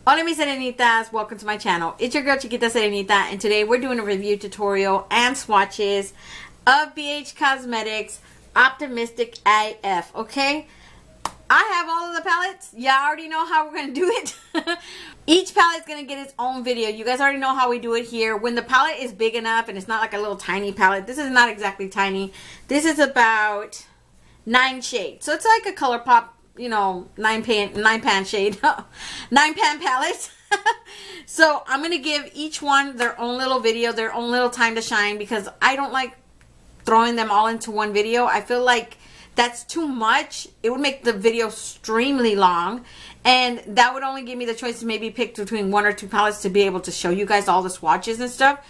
Hola mis serenitas, welcome to my channel. It's your girl Chiquita Serenita, and today we're doing a review tutorial and swatches of BH Cosmetics Optimistic AF, okay? I have all of the palettes. Y'all already know how we're going to do it. Each palette is going to get its own video. You guys already know how we do it here. When the palette is big enough and it's not like a little tiny palette. This is not exactly tiny. This is about 9 shades. So it's like a ColourPop, you know, 9-pan shade. 9-pan palette. So I'm going to give each one their own little video, their own little time to shine, because I don't like throwing them all into one video. I feel like that's too much. It would make the video extremely long, and that would only give me the choice to maybe pick between 1 or 2 palettes to be able to show you guys all the swatches and stuff.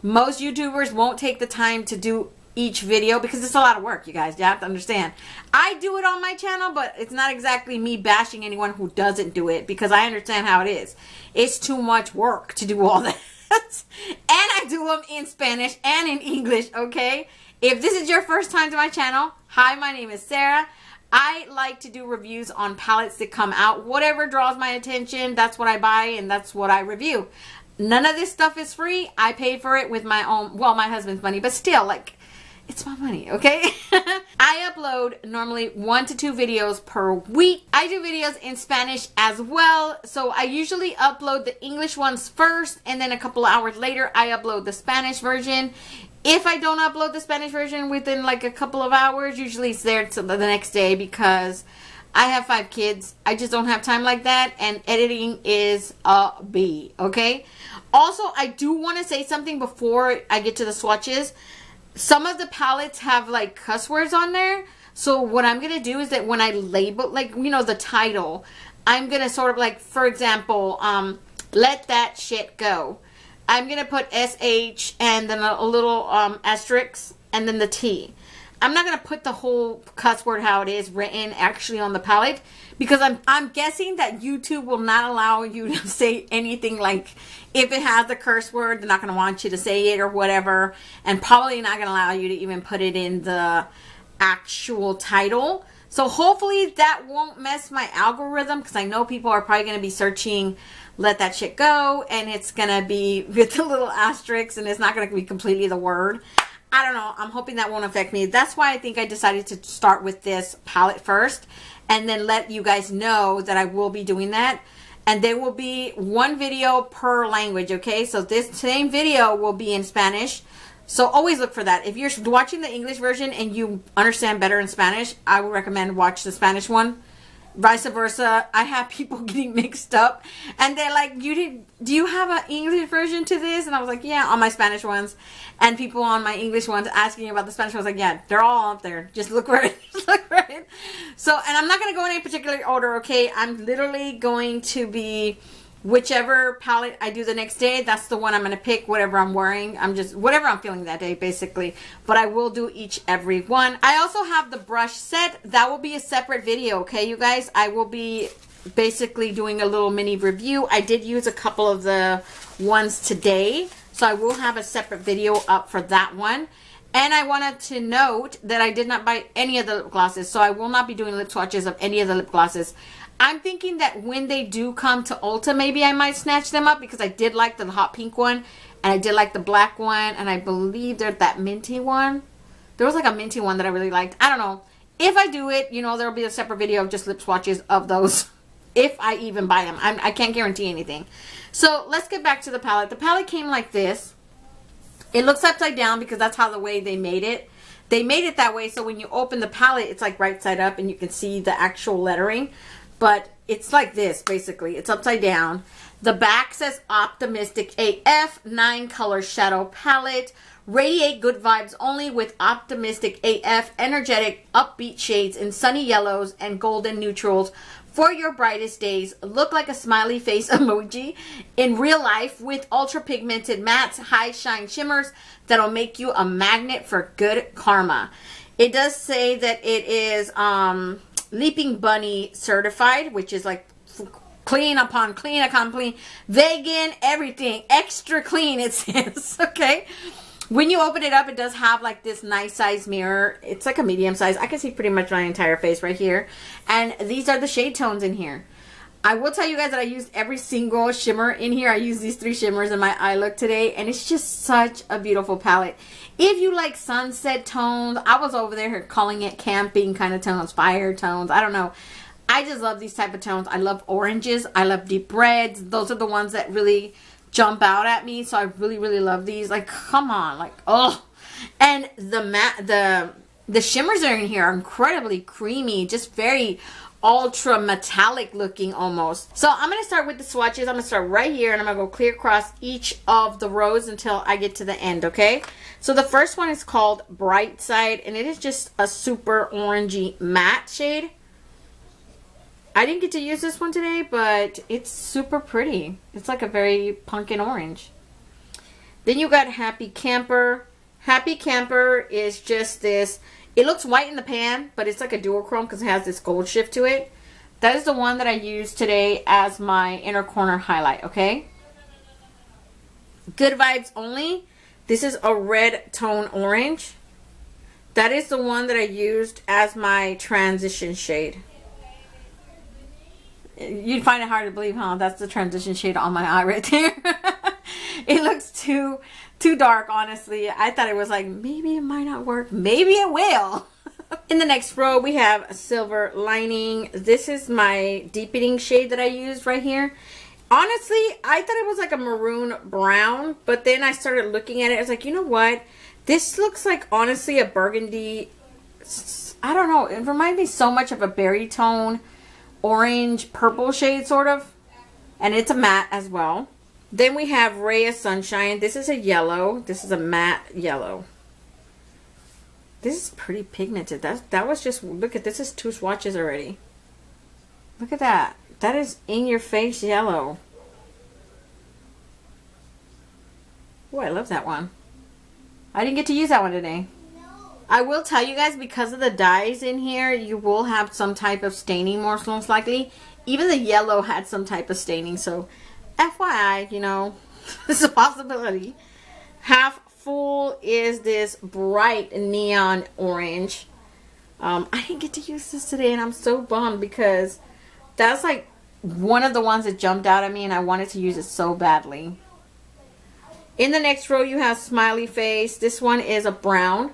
Most YouTubers won't take the time to do each video because it's a lot of work, you guys. You have to understand. I do it on my channel, but it's not exactly me bashing anyone who doesn't do it, because I understand how it is. It's too much work to do all that. And I do them in Spanish and in English, okay? If this is your first time to my channel, hi, my name is Sarah. I like to do reviews on palettes that come out. Whatever draws my attention, that's what I buy and that's what I review. None of this stuff is free. I paid for it with my own, well, my husband's money, but still, like, it's my money, okay? I upload normally 1 to 2 videos per week. I do videos in Spanish as well. So I usually upload the English ones first, and then a couple of hours later, I upload the Spanish version. If I don't upload the Spanish version within like a couple of hours, usually it's there till the next day, because I have 5 kids. I just don't have time like that, and editing is a B, okay? Also, I do want to say something before I get to the swatches. Some of the palettes have like cuss words on there. So what I'm going to do is that when I label, like, you know, the title, I'm going to sort of like, for example, let that shit go. I'm going to put SH and then a little asterisk and then the T. I'm not going to put the whole cuss word how it is written actually on the palette, because I'm guessing that YouTube will not allow you to say anything. Like, if it has the curse word, they're not going to want you to say it or whatever, and probably not going to allow you to even put it in the actual title. So hopefully that won't mess my algorithm, because I know people are probably going to be searching let that shit go, and it's going to be with the little asterisks, and it's not going to be completely the word. I don't know. I'm hoping that won't affect me. That's why I think I decided to start with this palette first, and then let you guys know that I will be doing that. And there will be 1 video per language, okay? So this same video will be in Spanish. So always look for that. If you're watching the English version and you understand better in Spanish, I would recommend watch the Spanish one. Vice versa. I have people getting mixed up, and they're like, do you have an English version to this? And I was like, yeah, on my Spanish ones. And people on my English ones asking about the Spanish ones, like, yeah, they're all up there. Just look for it. Just look for it. So, and I'm not going to go in any particular order, okay? I'm literally going to be whichever palette I do the next day, that's the one I'm going to pick, whatever I'm wearing. I'm just, whatever I'm feeling that day, basically. But I will do every one. I also have the brush set. That will be a separate video, okay, you guys? I will be basically doing a little mini review. I did use a couple of the ones today, so I will have a separate video up for that one. And I wanted to note that I did not buy any of the lip glosses, so I will not be doing lip swatches of any of the lip glosses. I'm thinking that when they do come to Ulta, maybe I might snatch them up, because I did like the hot pink one, and I did like the black one, and I believe there's that minty one. There was like a minty one that I really liked. I don't know. If I do it, you know, there will be a separate video of just lip swatches of those, if I even buy them. I can't guarantee anything. So let's get back to the palette. The palette came like this. It looks upside down because that's how the way they made it. They made it that way so when you open the palette, it's like right side up and you can see the actual lettering. But it's like this, basically. It's upside down. The back says Optimistic AF, 9-color shadow palette. Radiate good vibes only with Optimistic AF, energetic, upbeat shades in sunny yellows and golden neutrals for your brightest days. Look like a smiley face emoji in real life with ultra pigmented mattes, high shine shimmers that'll make you a magnet for good karma. It does say that it is Leaping Bunny certified, which is like clean upon clean upon clean, vegan, everything, extra clean, it says. Okay, when you open it up, it does have like this nice size mirror. It's like a medium size. I can see pretty much my entire face right here, and these are the shade tones in here. I will tell you guys that I used every single shimmer in here. I used these 3 shimmers in my eye look today, and it's just such a beautiful palette. If you like sunset tones, I was over there calling it camping kind of tones, fire tones, I don't know. I just love these type of tones. I love oranges. I love deep reds. Those are the ones that really jump out at me. So I really, really love these. Like, come on. Like, oh. And the shimmers that are in here are incredibly creamy. Just very ultra metallic looking almost. So I'm going to start with the swatches. I'm going to start right here. And I'm going to go clear across each of the rows until I get to the end, okay? So the first one is called Bright Side. And it is just a super orangey matte shade. I didn't get to use this one today, but it's super pretty. It's like a very pumpkin orange. Then you got Happy Camper. Happy Camper is just this, it looks white in the pan, but it's like a duochrome because it has this gold shift to it. That is the one that I used today as my inner corner highlight, okay? Good Vibes Only. This is a red tone orange. That is the one that I used as my transition shade. You'd find it hard to believe, huh? That's the transition shade on my eye right there. It looks too dark, honestly. I thought it was like, maybe it might not work. Maybe it will. In the next row, we have a Silver Lining. This is my deepening shade that I used right here. Honestly, I thought it was like a maroon brown, but then I started looking at it. I was like, you know what? This looks like, honestly, a burgundy. I don't know. It reminds me so much of a berry tone, orange purple shade sort of, and it's a matte as well. Then we have Ray of Sunshine. This is a yellow. This is a matte yellow. This is pretty pigmented. That was just, look at this, is 2 swatches already. Look at that. That is in your face yellow. Oh, I love that one. I didn't get to use that one today. I will tell you guys, because of the dyes in here, you will have some type of staining most likely. Even the yellow had some type of staining, so FYI, you know, it's a possibility. Half Full is this bright neon orange. I didn't get to use this today, and I'm so bummed because that's like one of the ones that jumped out at me, and I wanted to use it so badly. In the next row, you have Smiley Face. This one is a brown.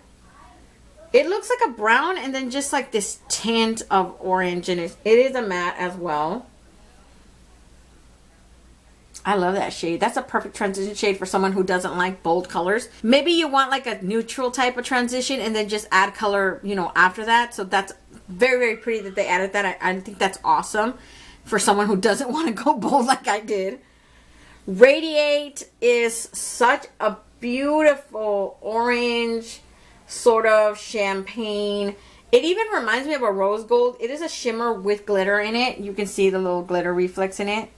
It looks like a brown and then just like this tint of orange in it. It is a matte as well. I love that shade. That's a perfect transition shade for someone who doesn't like bold colors. Maybe you want like a neutral type of transition and then just add color, you know, after that. So that's very, very pretty that they added that. I think that's awesome for someone who doesn't want to go bold like I did. Radiate is such a beautiful orange, sort of champagne. It even reminds me of a rose gold. It is a shimmer with glitter in it. You can see the little glitter reflex in it.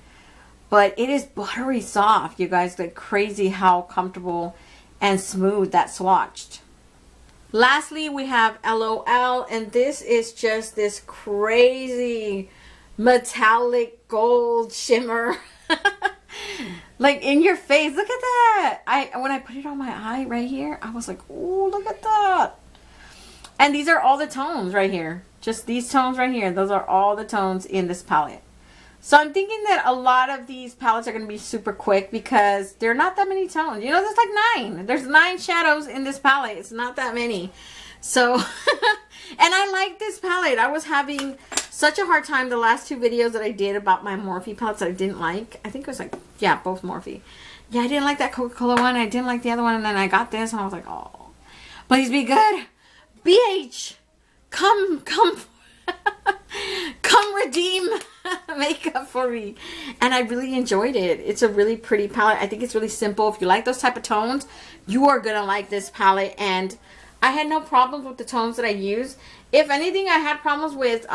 But it is buttery soft, you guys. Like crazy how comfortable and smooth that swatched. Lastly, we have LOL, and this is just this crazy metallic gold shimmer. Like in your face. Look at that. When I put it on my eye right here, I was like, oh, look at that. And these are all the tones right here. Just these tones right here. Those are all the tones in this palette. So I'm thinking that a lot of these palettes are going to be super quick because there are not that many tones. You know, there's like 9. There's 9 shadows in this palette. It's not that many. So, and I like this palette. I was having such a hard time the last 2 videos that I did about my Morphe palettes that I didn't like. I think it was like, yeah, both Morphe. Yeah, I didn't like that Coca-Cola one. I didn't like the other one. And then I got this and I was like, oh, please be good. BH, come redeem makeup for me. And I really enjoyed it. It's a really pretty palette. I think it's really simple. If you like those type of tones, you are gonna like this palette. And I had no problems with the tones that I use. If anything, I had problems with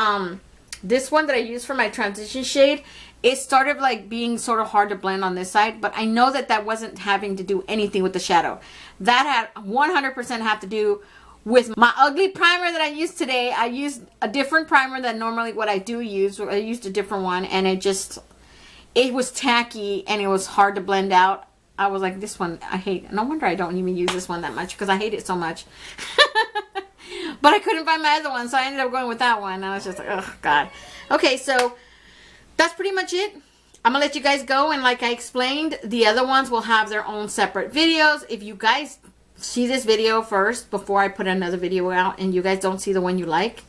this one that I used for my transition shade. It started like being sort of hard to blend on this side, but I know that that wasn't having to do anything with the shadow. That had 100% have to do with my ugly primer that I used today. I used a different primer than normally what I do use. I used a different one, and it was tacky and it was hard to blend out. I was like, this one I hate. No wonder I don't even use this one that much because I hate it so much. But I couldn't find my other one, so I ended up going with that one. And I was just like, oh God. Okay, so that's pretty much it. I'm gonna let you guys go, and like I explained, the other ones will have their own separate videos. If you guys see this video first before I put another video out and you guys don't see the one you like,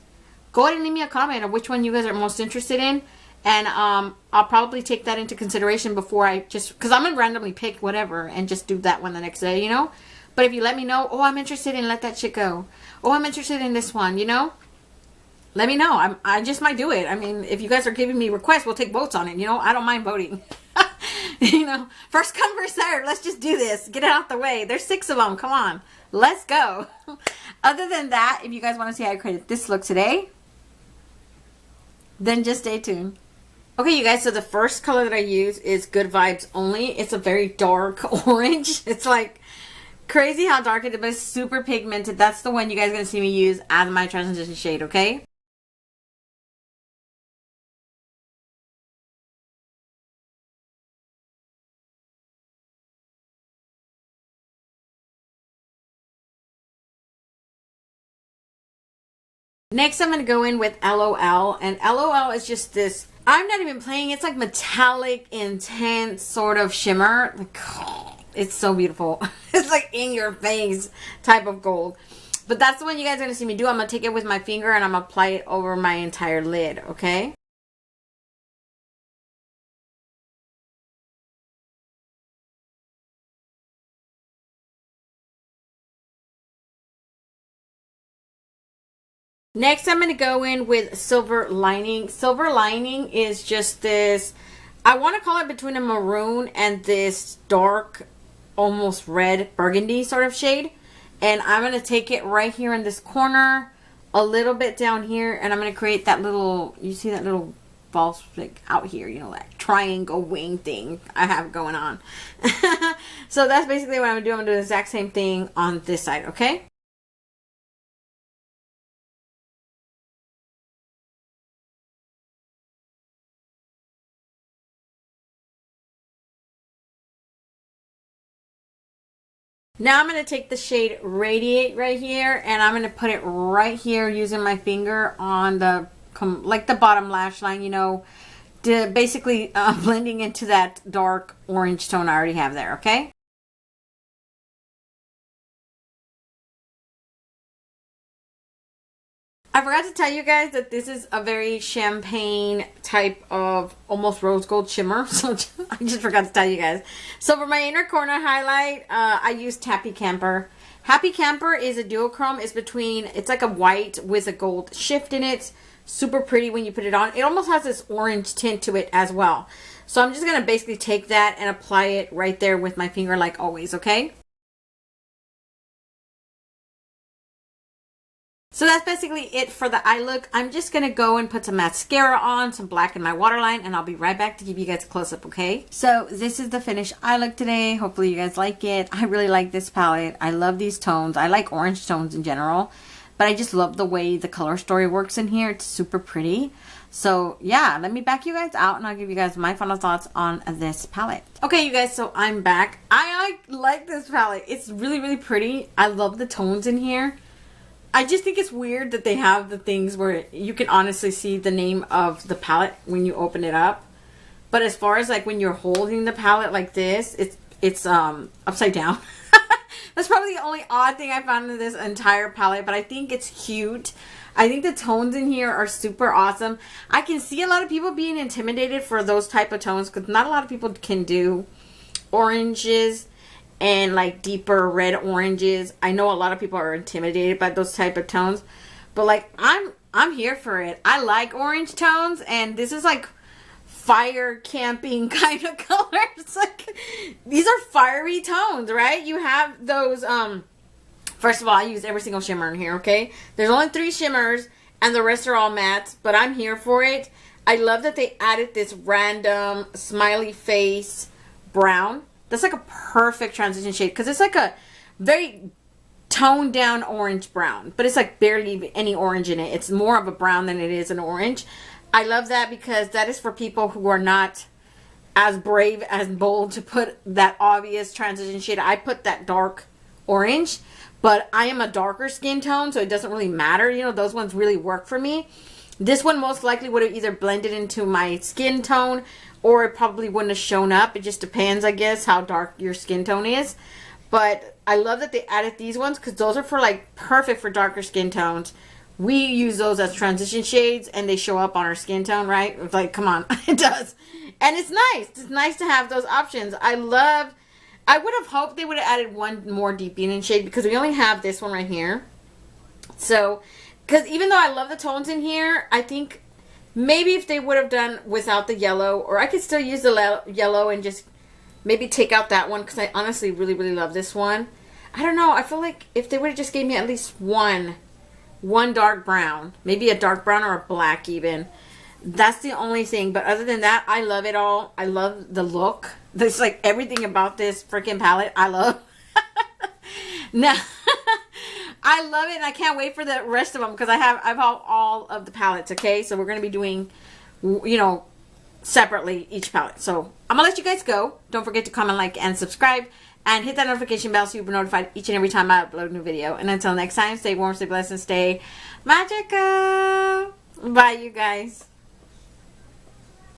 go ahead and leave me a comment of which one you guys are most interested in, and I'll probably take that into consideration before I just, because I'm gonna randomly pick whatever and just do that one the next day, you know. But if you let me know, oh, I'm interested in, let that shit go, oh, I'm interested in this one, you know, let me know. I just might do it. I mean, if you guys are giving me requests, we'll take votes on it, you know. I don't mind voting. You know, first come, first serve. Let's just do this. Get it out the way. There's 6 of them. Come on. Let's go. Other than that, if you guys want to see how I created this look today, then just stay tuned. Okay, you guys, so the first color that I use is Good Vibes Only. It's a very dark orange. It's like crazy how dark it is, but it's super pigmented. That's the one you guys are going to see me use as my transition shade, okay? Next, I'm going to go in with LOL, and LOL is just this, I'm not even playing, it's like metallic, intense sort of shimmer. Like, oh, it's so beautiful. It's like in your face type of gold. But that's the one you guys are going to see me do. I'm going to take it with my finger and I'm going to apply it over my entire lid, okay? Next, I'm going to go in with Silver Lining. Silver Lining is just this, I want to call it between a maroon and this dark, almost red burgundy sort of shade. And I'm going to take it right here in this corner, a little bit down here, and I'm going to create that little, you see that little ball stick out here, you know, that triangle wing thing I have going on. So that's basically what I'm going to do. I'm going to do the exact same thing on this side, okay? Now I'm going to take the shade Radiate right here, and I'm going to put it right here using my finger on the, like the bottom lash line, you know, to basically blending into that dark orange tone I already have there, okay? I forgot to tell you guys that this is a very champagne type of almost rose gold shimmer. So I just forgot to tell you guys. So for my inner corner highlight, I used Happy Camper. Happy Camper is a duochrome. It's between, it's like a white with a gold shift in it. Super pretty when you put it on. It almost has this orange tint to it as well. So I'm just going to basically take that and apply it right there with my finger like always, okay? So that's basically it for the eye look. I'm just going to go and put some mascara on, some black in my waterline, and I'll be right back to give you guys a close-up, okay? So this is the finished eye look today. Hopefully you guys like it. I really like this palette. I love these tones. I like orange tones in general, but I just love the way the color story works in here. It's super pretty. So yeah, let me back you guys out and I'll give you guys my final thoughts on this palette. Okay, you guys, so I'm back. I like this palette. It's really, really pretty. I love the tones in here. I just think it's weird that they have the things where you can honestly see the name of the palette when you open it up. But as far as like when you're holding the palette like this, it's upside down. That's probably the only odd thing I found in this entire palette, but I think it's cute. I think the tones in here are super awesome. I can see a lot of people being intimidated for those type of tones because not a lot of people can do oranges and like deeper red oranges. I know a lot of people are intimidated by those type of tones, but like I'm here for it. I like orange tones, and this is like fire camping kind of colors. Like these are fiery tones, right? You have those first of all, I use every single shimmer in here, okay? There's only 3 shimmers and the rest are all mattes, but I'm here for it. I love that they added this random smiley face brown. That's like a perfect transition shade because it's like a very toned down orange brown, but it's like barely any orange in it. It's more of a brown than it is an orange. I love that because that is for people who are not as brave, as bold to put that obvious transition shade. I put that dark orange, but I am a darker skin tone, so it doesn't really matter. You know, those ones really work for me. This one most likely would have either blended into my skin tone, or it probably wouldn't have shown up. It just depends, I guess, how dark your skin tone is. But I love that they added these ones, because those are for like perfect for darker skin tones. We use those as transition shades, and they show up on our skin tone, right? It's like, come on, it does. And it's nice. It's nice to have those options. I would have hoped they would have added one more deepening shade, because we only have this one right here. So, because even though I love the tones in here, I think maybe if they would have done without the yellow, or I could still use the yellow and just maybe take out that one, because I honestly really, really love this one. I don't know. I feel like if they would have just gave me at least one dark brown, maybe a dark brown or a black even. That's the only thing. But other than that, I love it all. I love the look. There's like everything about this freaking palette I love. Now, I love it, and I can't wait for the rest of them, because I've all of the palettes, okay? So we're going to be doing, you know, separately each palette. So I'm going to let you guys go. Don't forget to comment, like, and subscribe. And hit that notification bell so you'll be notified each and every time I upload a new video. And until next time, stay warm, stay blessed, and stay magical. Bye, you guys.